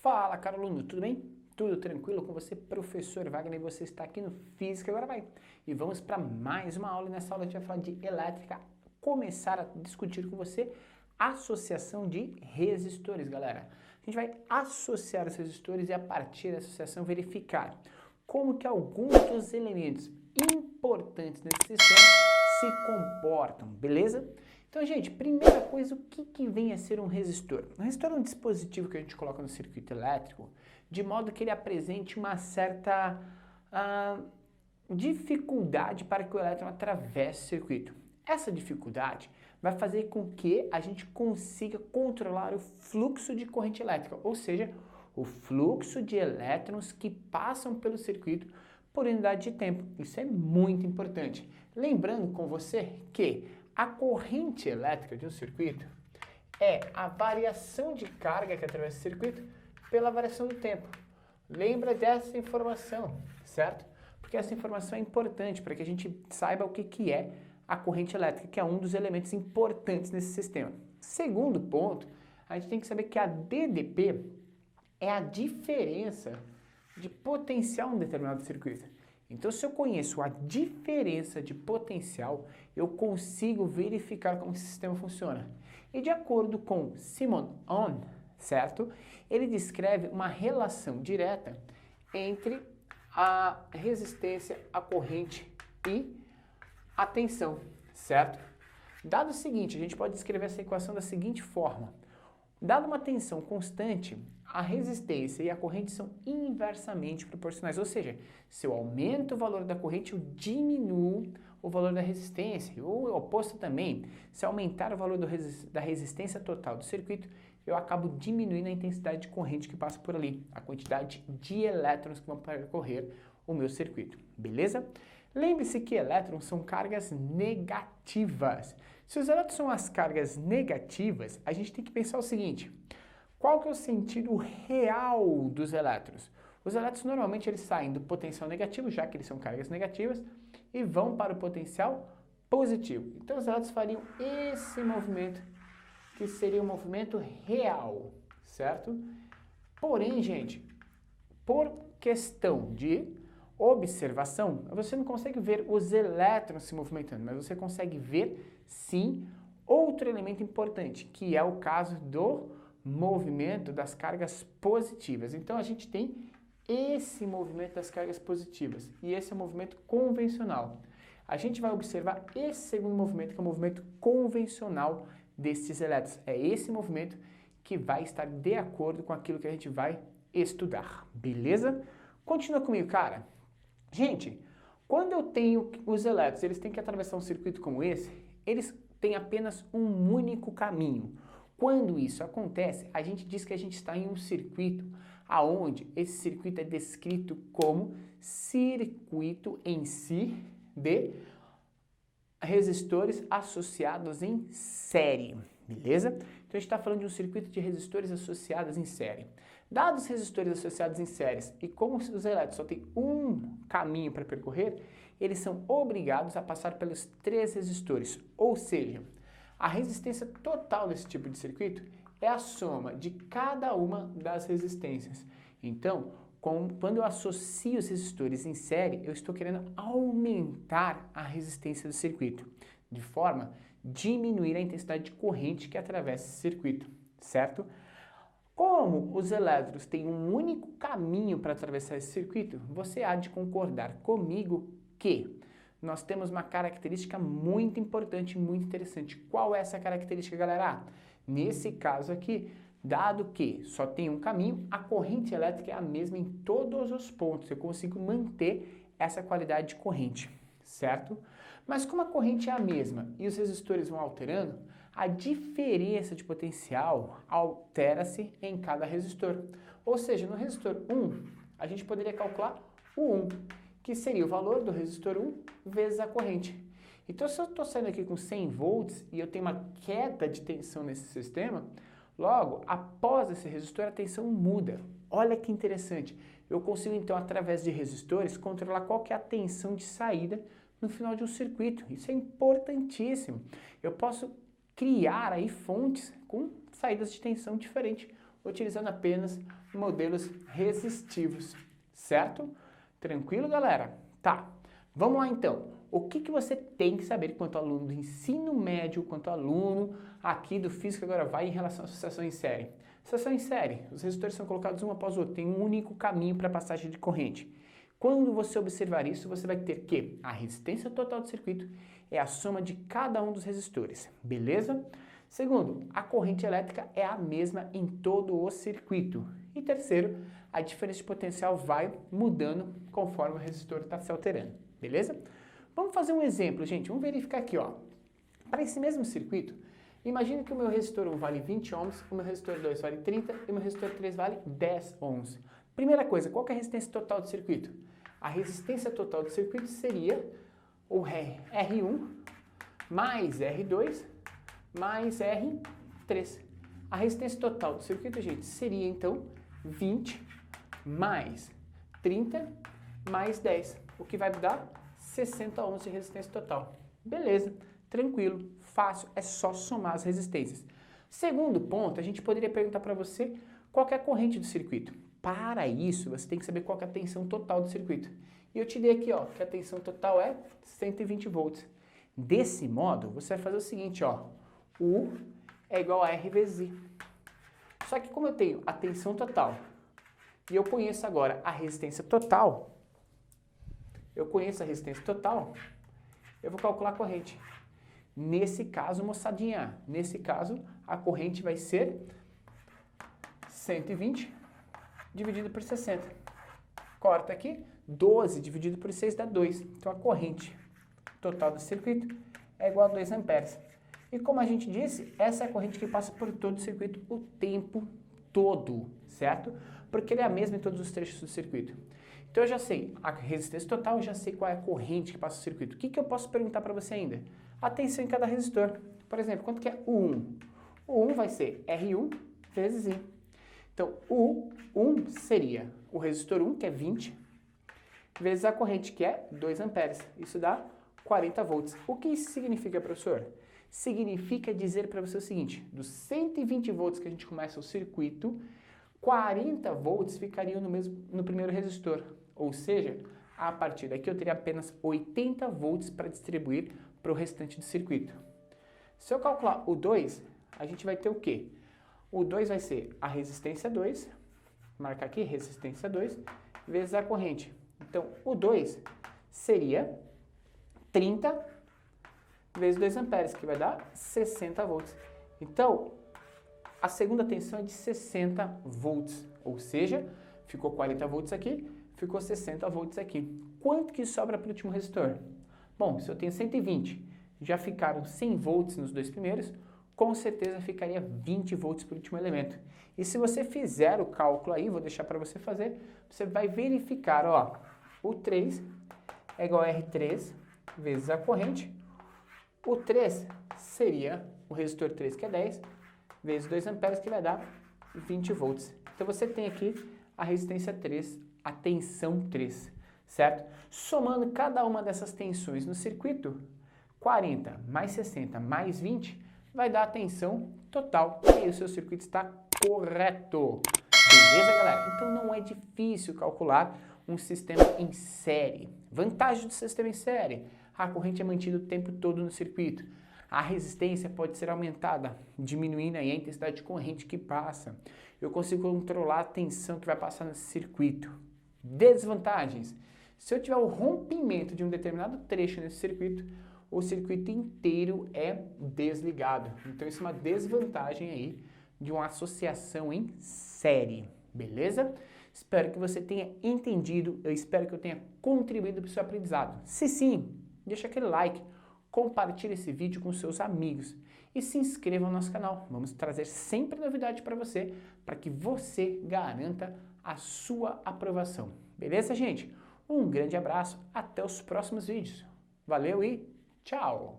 Fala, caro aluno, tudo bem? Tudo tranquilo com você, professor Wagner? Você está aqui no Física Agora Vai. E vamos para mais uma aula. E nessa aula a gente vai falar de elétrica, começar a discutir com você associação de resistores, galera. A gente vai associar os resistores e a partir da associação verificar como que alguns dos elementos importantes desse sistema se comportam, beleza? Então, gente, primeira coisa, o que vem a ser um resistor? Um resistor é um dispositivo que a gente coloca no circuito elétrico de modo que ele apresente uma certa dificuldade para que o elétron atravesse o circuito. Essa dificuldade vai fazer com que a gente consiga controlar o fluxo de corrente elétrica, ou seja, o fluxo de elétrons que passam pelo circuito por unidade de tempo. Isso é muito importante. Lembrando com você que a corrente elétrica de um circuito é a variação de carga que atravessa o circuito pela variação do tempo. Lembra dessa informação, certo? Porque essa informação é importante para que a gente saiba o que é a corrente elétrica, que é um dos elementos importantes nesse sistema. Segundo ponto, a gente tem que saber que a DDP é a diferença de potencial em um determinado circuito. Então, se eu conheço a diferença de potencial, eu consigo verificar como esse sistema funciona. E de acordo com Simon Ohm, certo? Ele descreve uma relação direta entre a resistência, a corrente e a tensão, certo? Dado o seguinte, a gente pode descrever essa equação da seguinte forma. Dada uma tensão constante, a resistência e a corrente são inversamente proporcionais, ou seja, se eu aumento o valor da corrente, eu diminuo o valor da resistência, ou o oposto também, se eu aumentar o valor da resistência total do circuito, eu acabo diminuindo a intensidade de corrente que passa por ali, a quantidade de elétrons que vão percorrer o meu circuito, beleza? Lembre-se que elétrons são cargas negativas. Se os elétrons são as cargas negativas, a gente tem que pensar o seguinte: qual que é o sentido real dos elétrons? Os elétrons normalmente eles saem do potencial negativo, já que eles são cargas negativas, e vão para o potencial positivo. Então os elétrons fariam esse movimento, que seria um movimento real, certo? Porém, gente, por questão de observação, você não consegue ver os elétrons se movimentando, mas você consegue ver, sim, outro elemento importante, que é o caso do movimento das cargas positivas. Então, a gente tem esse movimento das cargas positivas, e esse é o movimento convencional. A gente vai observar esse segundo movimento, que é o movimento convencional desses elétrons. É esse movimento que vai estar de acordo com aquilo que a gente vai estudar, beleza? Continua comigo, cara. Gente, quando eu tenho os elétrons, eles têm que atravessar um circuito como esse, eles têm apenas um único caminho. Quando isso acontece, a gente diz que a gente está em um circuito, aonde esse circuito é descrito como circuito em si de resistores associados em série, beleza? Então a gente está falando de um circuito de resistores associados em série. Dados os resistores associados em séries e como os elétrons só têm um caminho para percorrer, eles são obrigados a passar pelos três resistores, ou seja, a resistência total desse tipo de circuito é a soma de cada uma das resistências. Então, quando eu associo os resistores em série, eu estou querendo aumentar a resistência do circuito, de forma a diminuir a intensidade de corrente que atravessa esse circuito, certo? Como os elétrons têm um único caminho para atravessar esse circuito, você há de concordar comigo que nós temos uma característica muito importante e muito interessante. Qual é essa característica, galera? Nesse caso aqui, dado que só tem um caminho, a corrente elétrica é a mesma em todos os pontos. Eu consigo manter essa qualidade de corrente, certo? Mas como a corrente é a mesma e os resistores vão alterando, a diferença de potencial altera-se em cada resistor. Ou seja, no resistor 1, a gente poderia calcular o 1, que seria o valor do resistor 1 vezes a corrente. Então, se eu estou saindo aqui com 100 volts e eu tenho uma queda de tensão nesse sistema, logo, após esse resistor, a tensão muda. Olha que interessante. Eu consigo, então, através de resistores, controlar qual que é a tensão de saída no final de um circuito. Isso é importantíssimo. Eu posso criar aí fontes com saídas de tensão diferentes, utilizando apenas modelos resistivos, certo? Tranquilo, galera? Tá, vamos lá então. O que você tem que saber quanto aluno do ensino médio, quanto aluno aqui do Física Agora Vai em relação à associação em série? Associação em série, os resistores são colocados um após o outro, tem um único caminho para passagem de corrente. Quando você observar isso, você vai ter que a resistência total do circuito é a soma de cada um dos resistores, beleza? Segundo, a corrente elétrica é a mesma em todo o circuito. E terceiro, a diferença de potencial vai mudando conforme o resistor está se alterando, beleza? Vamos fazer um exemplo, gente. Vamos verificar aqui, ó. Para esse mesmo circuito, imagine que o meu resistor 1 vale 20 ohms, o meu resistor 2 vale 30 e o meu resistor 3 vale 10 ohms. Primeira coisa, qual que é a resistência total do circuito? A resistência total do circuito seria o R1 mais R2 mais R3. A resistência total do circuito, gente, seria então 20 mais 30 mais 10, o que vai dar 60 ohms de resistência total. Beleza, tranquilo, fácil, é só somar as resistências. Segundo ponto, a gente poderia perguntar para você qual que é a corrente do circuito. Para isso, você tem que saber qual que é a tensão total do circuito. E eu te dei aqui, ó, que a tensão total é 120 volts. Desse modo, você vai fazer o seguinte, ó, U é igual a R vezes I. Só que como eu tenho a tensão total e eu conheço agora a resistência total, eu vou calcular a corrente. Nesse caso, moçadinha, a corrente vai ser 120 dividido por 60. Corta aqui, 12 dividido por 6 dá 2. Então, a corrente total do circuito é igual a 2 amperes. E como a gente disse, essa é a corrente que passa por todo o circuito o tempo todo, certo? Porque ele é a mesma em todos os trechos do circuito. Então, eu já sei a resistência total, eu já sei qual é a corrente que passa no circuito. O que eu posso perguntar para você ainda? A tensão em cada resistor. Por exemplo, quanto que é U1? O 1 vai ser R1 vezes I. Então, o 1 seria o resistor 1, que é 20, vezes a corrente, que é 2 amperes. Isso dá 40 volts. O que isso significa, professor? Significa dizer para você o seguinte, dos 120 volts que a gente começa o circuito, 40 volts ficariam no primeiro resistor. Ou seja, a partir daqui eu teria apenas 80 volts para distribuir para o restante do circuito. Se eu calcular o 2, a gente vai ter o quê? O 2 vai ser a resistência 2, marcar aqui, resistência 2, vezes a corrente. Então, o 2 seria 30 vezes 2 amperes, que vai dar 60 volts. Então, a segunda tensão é de 60 volts, ou seja, ficou 40 volts aqui, ficou 60 volts aqui. Quanto que sobra para o último resistor? Bom, se eu tenho 120, já ficaram 100 volts nos dois primeiros, com certeza ficaria 20 volts para o último elemento. E se você fizer o cálculo aí, vou deixar para você fazer, você vai verificar, ó, o 3 é igual a R3 vezes a corrente. O 3 seria o resistor 3, que é 10, vezes 2 amperes, que vai dar 20 volts. Então, você tem aqui a resistência 3, a tensão 3, certo? Somando cada uma dessas tensões no circuito, 40 mais 60 mais 20, vai dar a tensão total. E aí o seu circuito está correto. Beleza, galera? Então, não é difícil calcular um sistema em série. Vantagem do sistema em série: a corrente é mantida o tempo todo no circuito. A resistência pode ser aumentada, diminuindo aí a intensidade de corrente que passa. Eu consigo controlar a tensão que vai passar nesse circuito. Desvantagens: se eu tiver o rompimento de um determinado trecho nesse circuito, o circuito inteiro é desligado. Então, isso é uma desvantagem aí de uma associação em série. Beleza? Espero que você tenha entendido, eu espero que eu tenha contribuído para o seu aprendizado. Se sim, deixa aquele like, compartilhe esse vídeo com seus amigos e se inscreva no nosso canal. Vamos trazer sempre novidade para você, para que você garanta a sua aprovação. Beleza, gente? Um grande abraço, até os próximos vídeos. Valeu e tchau!